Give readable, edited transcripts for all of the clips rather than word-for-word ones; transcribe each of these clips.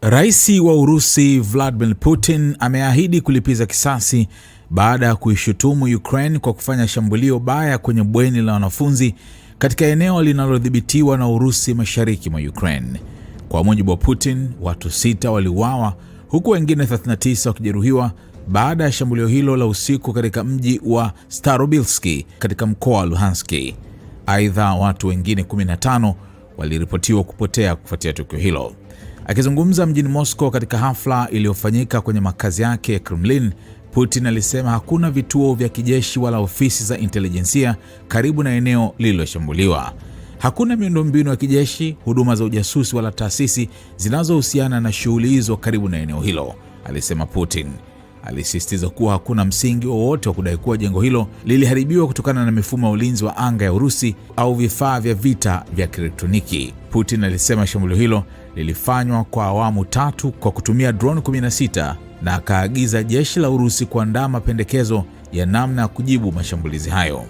Rais wa Urusi Vladimir Putin ameahidi kulipiza kisasi baada ya kuishutumu Ukraine kwa kufanya shambulio baya kwenye bweni la wanafunzi katika eneo linalodhibitiwa na Urusi mashariki mwa Ukraine. Kwa mujibu wa Putin, watu 6 waliuawa huku wengine 39 wakijeruhiwa baada ya shambulio hilo la usiku katika mji wa Starobilski katika mkoa wa Luhansk. Aidha, watu wengine 15 waliripotiwa kupotea kufuatia tukio hilo. Akizungumza mjini Moscow katika hafla iliyofanyika kwenye makazi yake ya Kremlin, Putin alisema hakuna vituo vya kijeshi wala ofisi za intelijensia karibu na eneo lililoshambuliwa. Hakuna miundombinu ya kijeshi, huduma za ujasusi wala taasisi zinazohusiana na shughuli hizo karibu na eneo hilo, alisema Putin. Alisisitiza kuwa hakuna msingi wowote wa kudai kuwa jengo hilo liliharibiwa kutokana na mifumo ya ulinzi wa anga ya Urusi au vifaa vya vita vya kielektroniki. Putin alisema shambulio hilo lilifanywa kwa awamu 3 kwa kutumia drone 16 na akaagiza jeshi la Urusi kuandaa mapendekezo ya namna ya kujibu mashambulizi hayo.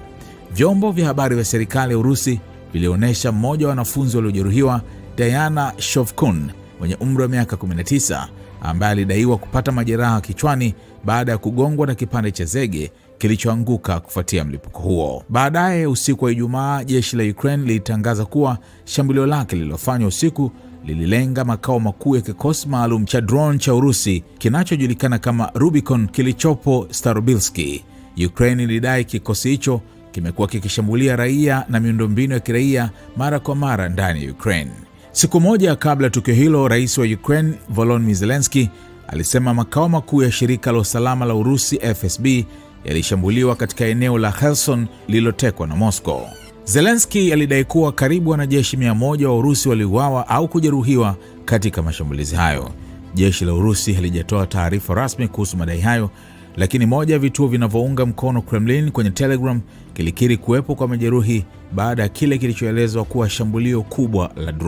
Vyombo vya habari vya serikali ya Urusi vilionyesha mmoja wa wanafunzi waliojeruhiwa, Diana Shovkun, mwenye umri wa miaka 19, ambaye alidaiwa kupata majeraha kichwani baada ya kugongwa na kipande cha zege kilichoanguka kufuatia mlipuko huo. Baadaye usiku wa Ijumaa, jeshi la Ukraine lilitangaza kuwa shambulio lake lililofanywa usiku lililenga makao makuu ya kikosi maalum cha drone cha Urusi kinachojulikana kama Rubicon kilichopo Starobilski. Ukraine ilidai kikosi hicho kimekuwa kikishambulia raia na miundombinu ya kiraia mara kwa mara ndani ya Ukraine. Siku moja kabla tukio hilo, rais wa Ukraine Volodymyr Zelensky alisema makao makuu ya shirika la usalama la Urusi FSB yalishambuliwa katika eneo la Kherson lililotekwa na Moscow. Zelensky alidai kuwa karibu wanajeshi 100 wa Urusi waliuawa au kujeruhiwa katika mashambulizi hayo. Jeshi la Urusi halijatoa taarifa rasmi kuhusu madai hayo, lakini moja ya vituo vinavyounga mkono Kremlin kwenye Telegram kilikiri kuwepo kwa majeruhi baada ya kile kilichoelezwa kuwa shambulio kubwa la drone.